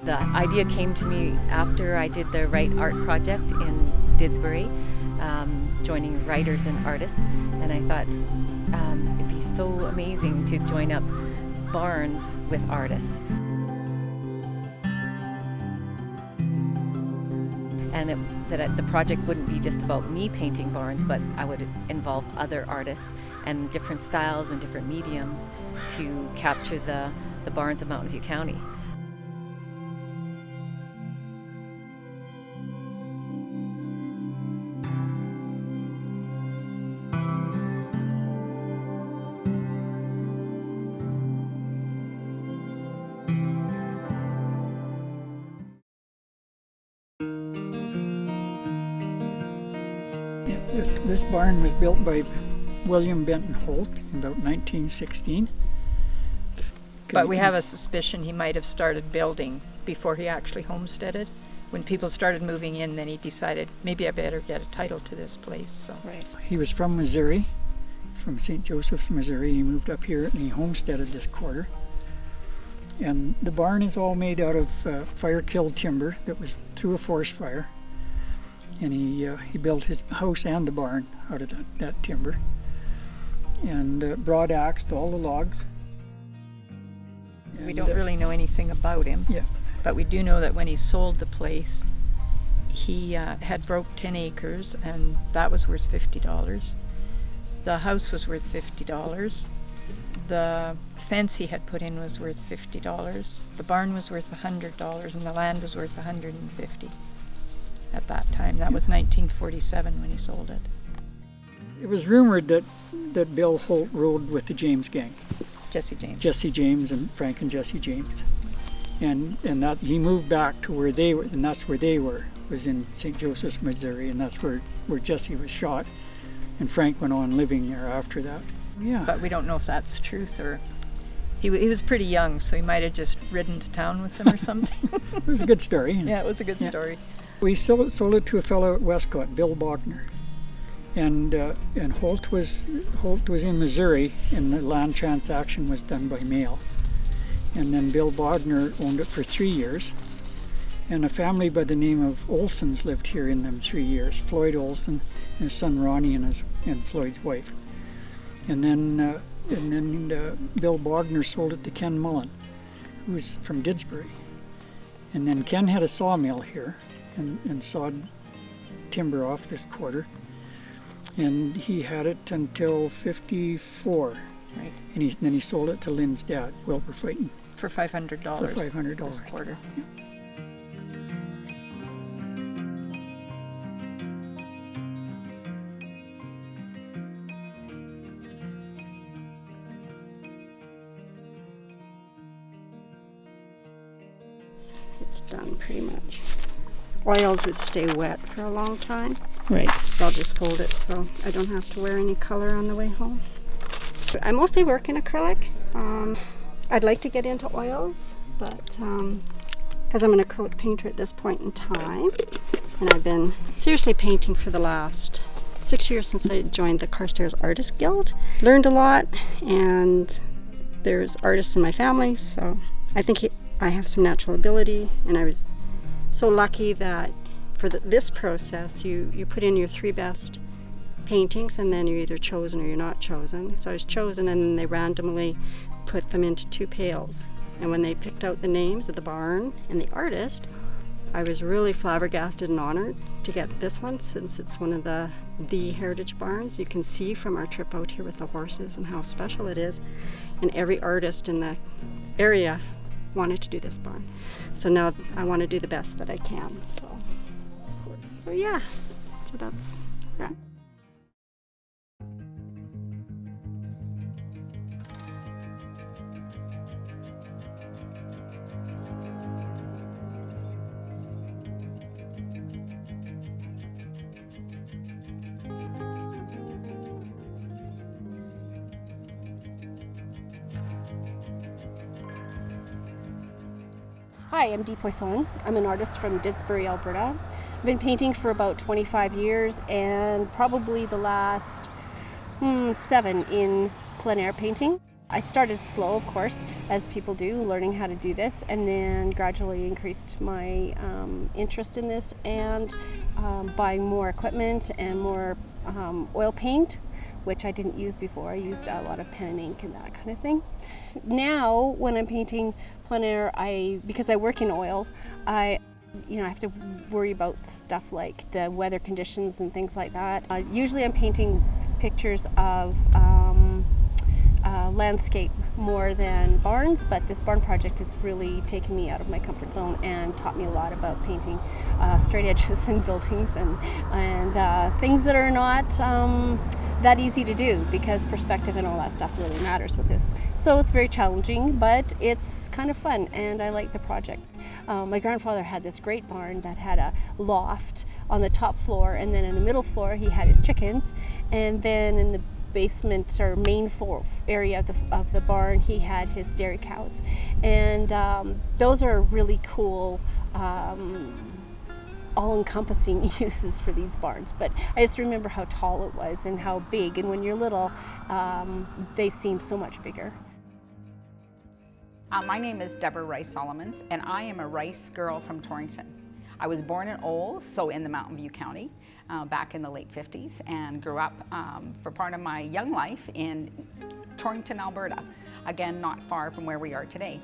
The idea came to me after I did the Write Art project in Didsbury, joining writers and artists, and I thought it'd be so amazing to join up barns with artists. And that the project wouldn't be just about me painting barns, but I would involve other artists and different styles and different mediums to capture the barns of Mountain View County. This barn was built by William Benton Holt in about 1916. But we have a suspicion he might have started building before he actually homesteaded. When people started moving in, then he decided, maybe I better get a title to this place. So. Right. He was from Missouri, from St. Joseph's, Missouri. He moved up here and he homesteaded this quarter. And the barn is all made out of fire-killed timber that was through a forest fire. And he built his house and the barn out of that timber. And broad-axed all the logs. We don't really know anything about him. Yeah. But we do know that when he sold the place, he had broke 10 acres, and that was worth $50. The house was worth $50. The fence he had put in was worth $50. The barn was worth $100, and the land was worth $150 at that time. That was 1947 when he sold it. It was rumored that Bill Holt rode with the James gang. Jesse James. Jesse James and Frank and Jesse James. And that he moved back to where they were, and that's where they were, was in St. Joseph's, Missouri, and that's where Jesse was shot. And Frank went on living there after that. Yeah. But we don't know if that's truth, or he was pretty young, so he might have just ridden to town with them or something. It was a good story. Yeah, it was a good story. We sold it to a fellow at Westcott, Bill Bogner. And Holt was in Missouri, and the land transaction was done by mail. And then Bill Bogner owned it for 3 years. And a family by the name of Olsons lived here in them 3 years. Floyd Olson, his son Ronnie, and Floyd's wife. And then Bill Bogner sold it to Ken Mullen, who was from Didsbury. And then Ken had a sawmill here and sawed timber off this quarter. And he had it until 54. Right. And then he sold it to Lynn's dad, Wilbur Fighton. For $500. For $500. This quarter. Yeah. It's done pretty much. Oils would stay wet for a long time. Right. I'll just hold it so I don't have to wear any color on the way home. I mostly work in acrylic. I'd like to get into oils, but because I'm an acrylic painter at this point in time, and I've been seriously painting for the last 6 years since I joined the Carstairs Artist Guild. Learned a lot, and there's artists in my family, so I think I have some natural ability, and I was so lucky that for this process, you put in your 3 best paintings, and then you're either chosen or you're not chosen. So I was chosen, and then they randomly put them into 2 pails. And when they picked out the names of the barn and the artist, I was really flabbergasted and honored to get this one, since it's one of the heritage barns. You can see from our trip out here with the horses and how special it is. And every artist in the area wanted to do this barn. So now I want to do the best that I can. So yeah, so that's that. Hi, I'm Dee Poisson. I'm an artist from Didsbury, Alberta. I've been painting for about 25 years, and probably the last 7 in plein air painting. I started slow, of course, as people do, learning how to do this, and then gradually increased my interest in this and buying more equipment and more oil paint, which I didn't use before. I used a lot of pen and ink and that kind of thing. Now, when I'm painting plein air, because I work in oil, I have to worry about stuff like the weather conditions and things like that. Usually I'm painting pictures of landscape more than barns, but this barn project has really taken me out of my comfort zone and taught me a lot about painting straight edges in buildings and things that are not that easy to do, because perspective and all that stuff really matters with this. So it's very challenging, but it's kind of fun, and I like the project. My grandfather had this great barn that had a loft on the top floor, and then in the middle floor he had his chickens, and then in the basement or main area of the barn he had his dairy cows, and those are really cool all-encompassing uses for these barns. But I just remember how tall it was and how big, and when you're little they seem so much bigger. My name is Deborah Rice Solomons, and I am a Rice girl from Torrington. I was born in Olds, so in the Mountain View County, back in the late 50s, and grew up for part of my young life in Torrington, Alberta, again not far from where we are today.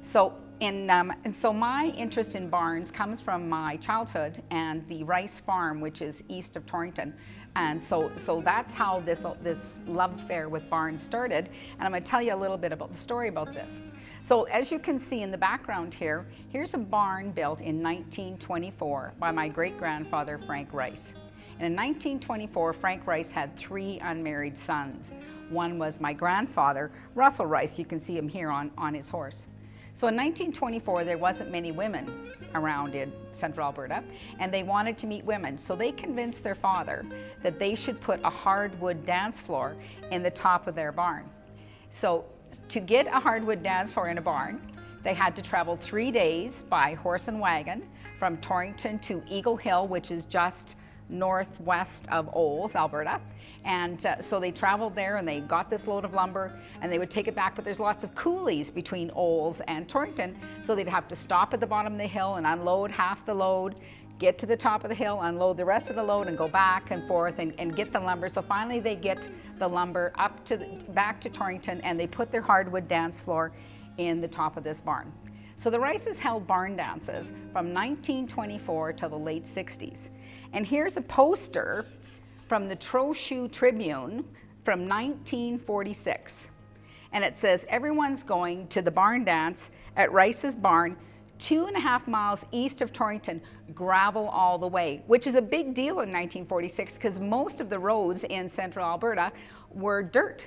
So my interest in barns comes from my childhood and the Rice Farm, which is east of Torrington, and so that's how this love affair with barns started. And I'm going to tell you a little bit about the story about this. So as you can see in the background here, here's a barn built in 1924 by my great-grandfather Frank Rice. And in 1924, Frank Rice had 3 unmarried sons. One was my grandfather, Russell Rice. You can see him here on his horse. So in 1924, there wasn't many women around in central Alberta, and they wanted to meet women. So they convinced their father that they should put a hardwood dance floor in the top of their barn. So to get a hardwood dance floor in a barn, they had to travel 3 days by horse and wagon from Torrington to Eagle Hill, which is just northwest of Olds, Alberta. And so they traveled there and they got this load of lumber and they would take it back, but there's lots of coulees between Olds and Torrington, so they'd have to stop at the bottom of the hill and unload half the load, get to the top of the hill, unload the rest of the load, and go back and forth and get the lumber. So finally they get the lumber back to Torrington, and they put their hardwood dance floor in the top of this barn. So the Rices held barn dances from 1924 till the late 60s. And here's a poster from the Trochu Tribune from 1946. And it says, "Everyone's going to the barn dance at Rice's barn, 2.5 miles east of Torrington, gravel all the way," which is a big deal in 1946 because most of the roads in central Alberta were dirt.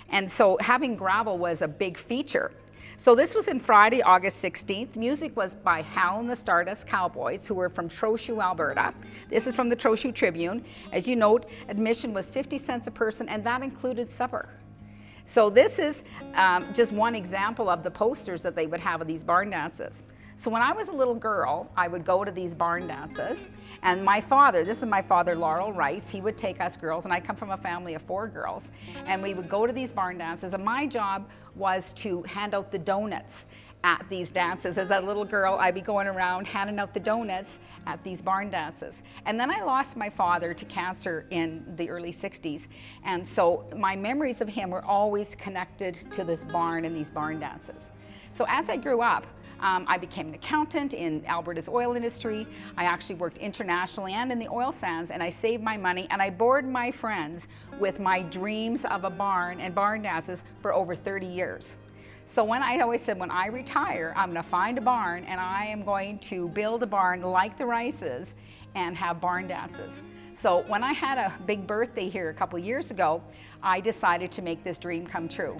And so having gravel was a big feature. So this was in Friday, August 16th. Music was by Hal and the Stardust Cowboys, who were from Trochu, Alberta. This is from the Trochu Tribune. As you note, admission was 50 cents a person, and that included supper. So this is just one example of the posters that they would have of these barn dances. So when I was a little girl, I would go to these barn dances, and my father, this is my father, Laurel Rice, he would take us girls, and I come from a family of 4 girls, and we would go to these barn dances, and my job was to hand out the donuts at these dances. As a little girl, I'd be going around handing out the donuts at these barn dances. And then I lost my father to cancer in the early 60s, and so my memories of him were always connected to this barn and these barn dances. So as I grew up, I became an accountant in Alberta's oil industry. I actually worked internationally and in the oil sands, and I saved my money and I bored my friends with my dreams of a barn and barn dances for over 30 years. So when I always said, when I retire, I'm going to find a barn and I am going to build a barn like the Rices and have barn dances. So when I had a big birthday here a couple years ago, I decided to make this dream come true.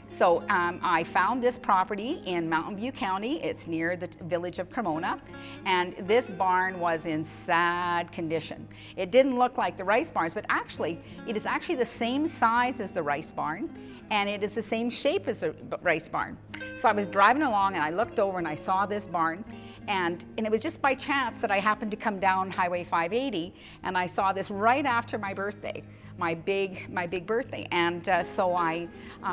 So I found this property in Mountain View County. It's near the village of Cremona, and this barn was in sad condition. It didn't look like the Rice barns, but actually, it is actually the same size as the Rice barn, and it is the same shape as the Rice barn. So I was driving along and I looked over and I saw this barn, And it was just by chance that I happened to come down Highway 580, and I saw this right after my birthday, my big birthday. And so I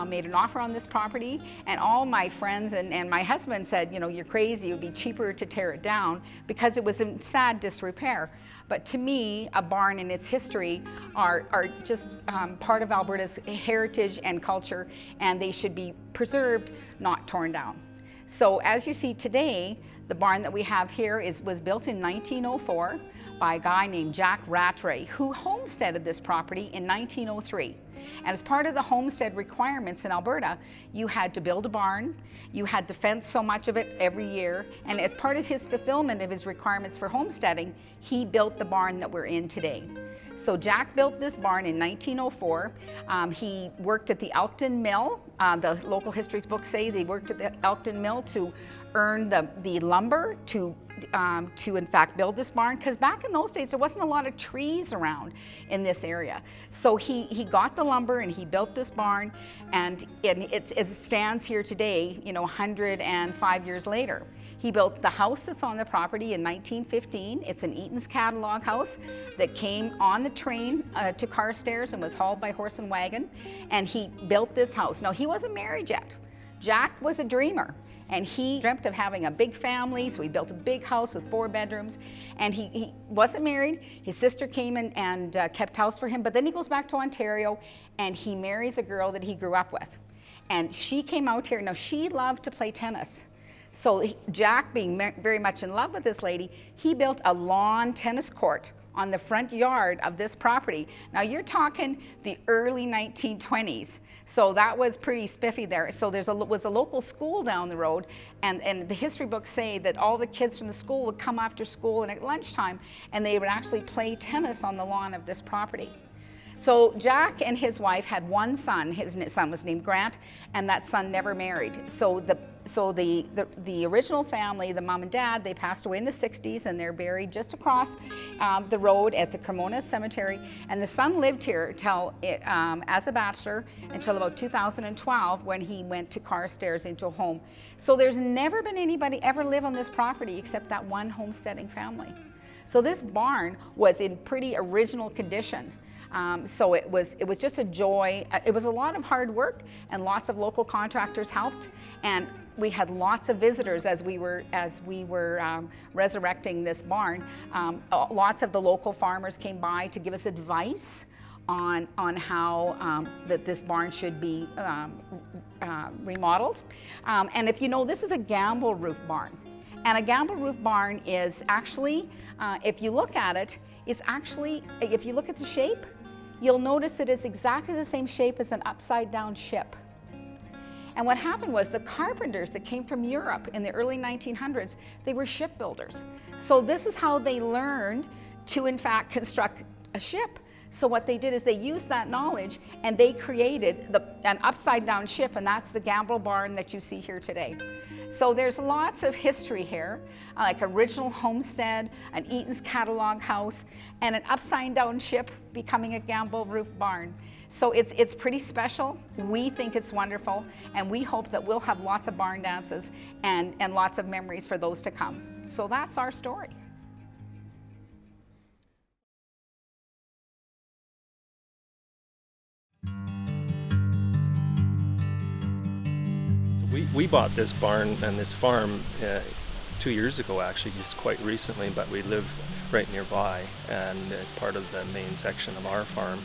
made an offer on this property, and all my friends and my husband said, you know, you're crazy, it would be cheaper to tear it down because it was in sad disrepair. But to me, a barn and its history are just part of Alberta's heritage and culture, and they should be preserved, not torn down. So as you see today, the barn that we have here was built in 1904 by a guy named Jack Rattray, who homesteaded this property in 1903. And as part of the homestead requirements in Alberta, you had to build a barn, you had to fence so much of it every year, and as part of his fulfillment of his requirements for homesteading, he built the barn that we're in today. So Jack built this barn in 1904. He worked at the Elkton Mill. The local history books say they worked at the Elkton Mill to earn the lumber to in fact build this barn, because back in those days there wasn't a lot of trees around in this area. So he got the lumber and he built this barn, and as it stands here today, you know, 105 years later. He built the house that's on the property in 1915. It's an Eaton's catalog house that came on the train to Carstairs and was hauled by horse and wagon, and he built this house. Now, he wasn't married yet. Jack was a dreamer, and he dreamt of having a big family, so he built a big house with 4 bedrooms, and he wasn't married. His sister came in and kept house for him, but then he goes back to Ontario, and he marries a girl that he grew up with. And she came out here. Now, she loved to play tennis. So Jack, being very much in love with this lady, he built a lawn tennis court on the front yard of this property. Now you're talking the early 1920s, so that was pretty spiffy there. So there was a local school down the road, and the history books say that all the kids from the school would come after school and at lunchtime, and they would actually play tennis on the lawn of this property. So Jack and his wife had one son. His son was named Grant, and that son never married. So the original family, the mom and dad, they passed away in the 60s, and they're buried just across the road at the Cremona Cemetery. And the son lived here as a bachelor until about 2012, when he went to Carstairs into a home. So there's never been anybody ever live on this property except that one homesteading family. So this barn was in pretty original condition. So it was just a joy. It was a lot of hard work, and lots of local contractors helped, and we had lots of visitors as we were resurrecting this barn. Lots of the local farmers came by to give us advice on how that this barn should be remodeled. And if you know, this is a gambrel roof barn. And a gambrel roof barn is actually, if you look at it, if you look at the shape, you'll notice that it's exactly the same shape as an upside down ship. And what happened was the carpenters that came from Europe in the early 1900s, they were shipbuilders. So this is how they learned to, in fact, construct a ship. So what they did is they used that knowledge, and they created an upside down ship, and that's the gambrel barn that you see here today. So there's lots of history here, like original homestead, an Eaton's catalog house, and an upside down ship becoming a gambrel roof barn. So it's pretty special. We think it's wonderful, and we hope that we'll have lots of barn dances and lots of memories for those to come. So that's our story. We bought this barn and this farm 2 years ago, actually, just quite recently, but we live right nearby, and it's part of the main section of our farm.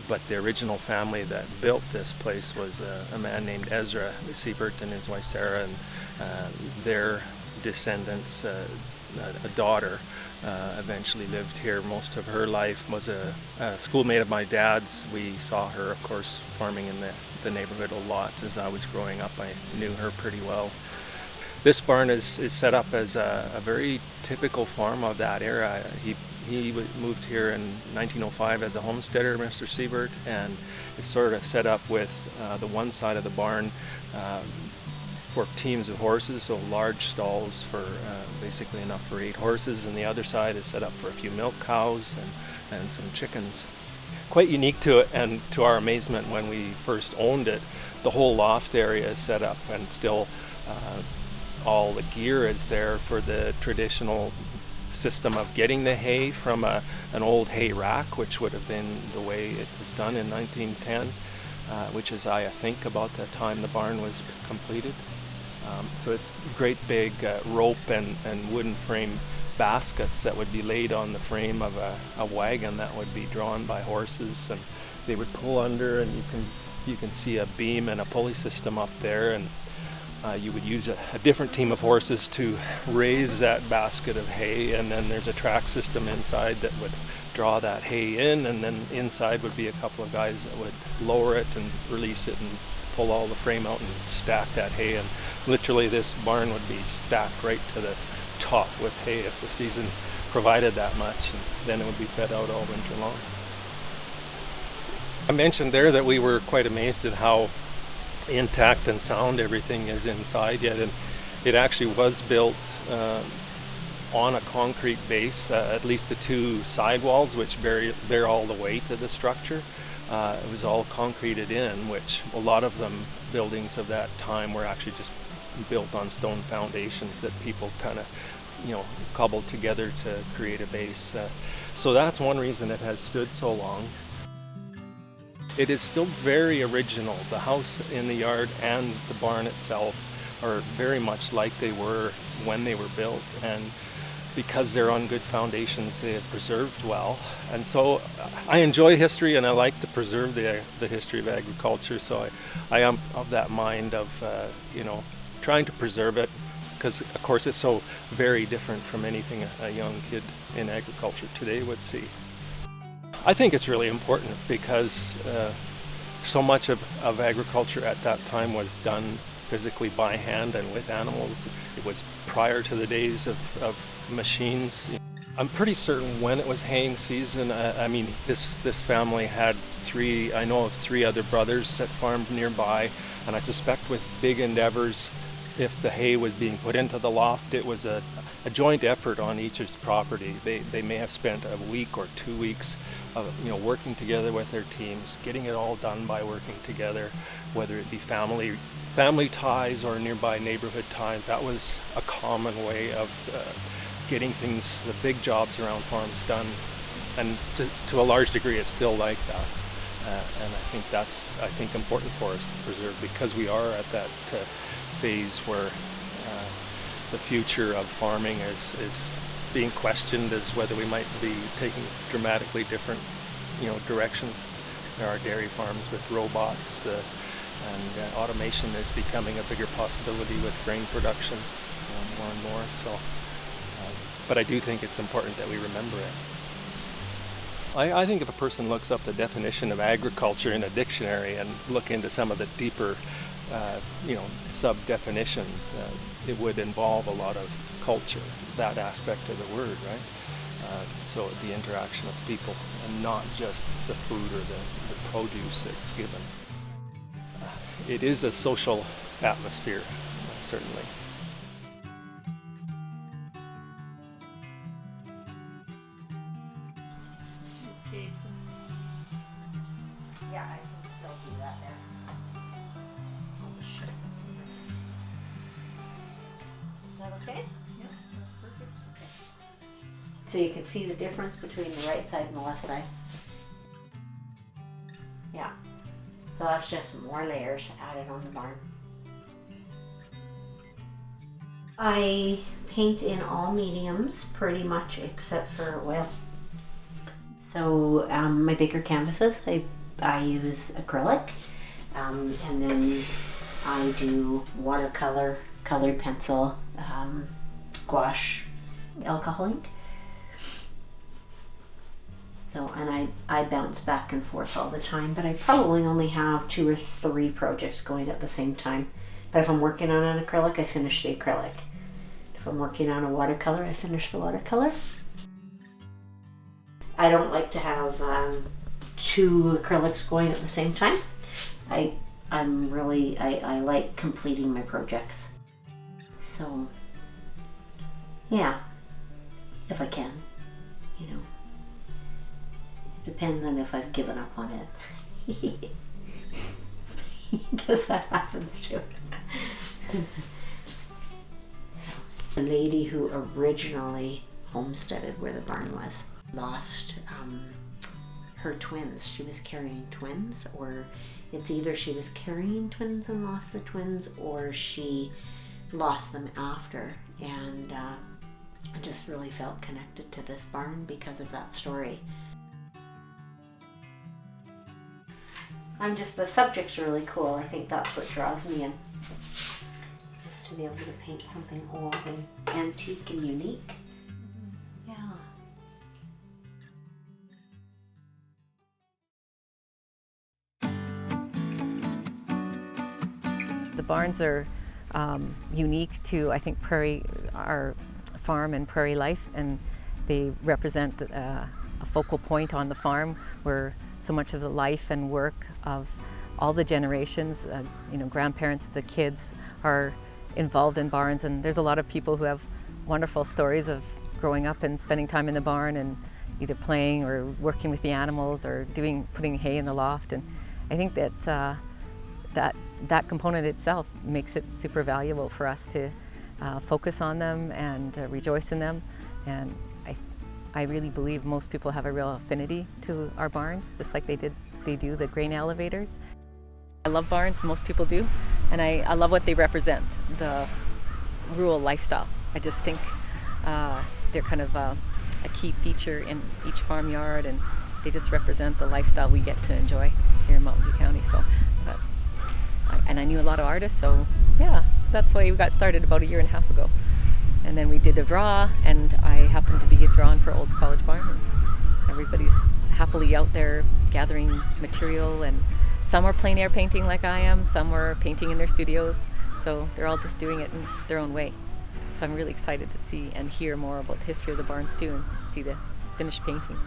But the original family that built this place was a man named Ezra Siebert and his wife Sarah, and their descendants, a daughter, eventually lived here most of her life, was a schoolmate of my dad's. We saw her, of course, farming in the neighborhood a lot as I was growing up. I knew her pretty well. This barn is set up as a very typical farm of that era. He moved here in 1905 as a homesteader, Mr. Siebert, and is sort of set up with the one side of the barn for teams of horses, so large stalls for basically enough for 8 horses, and the other side is set up for a few milk cows and some chickens. Quite unique to it, and to our amazement when we first owned it, the whole loft area is set up and still all the gear is there for the traditional system of getting the hay from an old hay rack, which would have been the way it was done in 1910, which is, I think, about the time the barn was completed. So it's great big rope and wooden frame baskets that would be laid on the frame of a wagon that would be drawn by horses, and they would pull under, and you can see a beam and a pulley system up there, and you would use a different team of horses to raise that basket of hay, and then there's a track system inside that would draw that hay in, and then inside would be a couple of guys that would lower it and release it and pull all the frame out and stack that hay. And literally this barn would be stacked right to the top with hay if the season provided that much, and then it would be fed out all winter long. I mentioned there that we were quite amazed at how intact and sound everything is inside yet, and it actually was built on a concrete base, at least the two side walls, which bear all the weight of the structure. It was all concreted in, which a lot of them buildings of that time were actually just built on stone foundations that people kind of, cobbled together to create a base. So that's one reason it has stood so long. It is still very original. The house in the yard and the barn itself are very much like they were when they were built, and because they're on good foundations, they have preserved well. And so I enjoy history, and I like to preserve the history of agriculture, so I am of that mind of trying to preserve it, because of course it's so very different from anything a young kid in agriculture today would see. I think it's really important because so much of agriculture at that time was done physically by hand and with animals. It was prior to the days of machines. I'm pretty certain when it was haying season, this family had I know of three other brothers that farmed nearby, and I suspect with big endeavors, if the hay was being put into the loft, it was a joint effort on each's property. They may have spent a week or 2 weeks working together with their teams, getting it all done by working together, whether it be family ties or nearby neighborhood ties. That was a common way of getting things, the big jobs around farms done, and to a large degree it's still like that. And I think that's important for us to preserve, because we are at that phase where the future of farming is being questioned as whether we might be taking dramatically different directions. There are dairy farms with robots, and automation is becoming a bigger possibility with grain production more and more. So, but I do think it's important that we remember it. I think if a person looks up the definition of agriculture in a dictionary and look into some of the deeper sub-definitions, it would involve a lot of culture, that aspect of the word, right? So the interaction of people, and not just the food or the produce that's given. It is a social atmosphere, certainly. Yeah, I can still do that there. Is that okay? Yeah, that's perfect. So you can see the difference between the right side and the left side. Yeah. So that's just more layers added on the barn. I paint in all mediums pretty much except for oil. So my bigger canvases, I use acrylic, and then I do watercolor, colored pencil, gouache, alcohol ink. So, and I bounce back and forth all the time, but I probably only have 2 or 3 projects going at the same time. But if I'm working on an acrylic, I finish the acrylic. If I'm working on a watercolor, I finish the watercolor. I don't like to have 2 acrylics going at the same time. I like completing my projects. So, yeah, if I can, Depends on if I've given up on it. Because that happens too. The lady who originally homesteaded where the barn was lost her twins. She was carrying twins, or it's either she was carrying twins and lost the twins, or she lost them after. And I just really felt connected to this barn because of that story. The subject's really cool. I think that's what draws me in. Just to be able to paint something old and antique and unique. Yeah. The barns are unique to, I think, our farm and prairie life, and they represent a focal point on the farm where so much of the life and work of all the generations, grandparents, the kids, are involved in barns. And there's a lot of people who have wonderful stories of growing up and spending time in the barn and either playing or working with the animals or putting hay in the loft. And I think that that component itself makes it super valuable for us to focus on them and rejoice in them. And I really believe most people have a real affinity to our barns, just like they do the grain elevators. I love barns, most people do, and I love what they represent, the rural lifestyle. I just think they're kind of a key feature in each farmyard, and they just represent the lifestyle we get to enjoy here in Mountain View County. So, and I knew a lot of artists, so yeah, that's why we got started about 1.5 years ago. And then we did a draw, and I happened to be drawn for Olds College Farm. And everybody's happily out there gathering material, and some are plein air painting like I am, some are painting in their studios. So they're all just doing it in their own way. So I'm really excited to see and hear more about the history of the barns too, and see the finished paintings.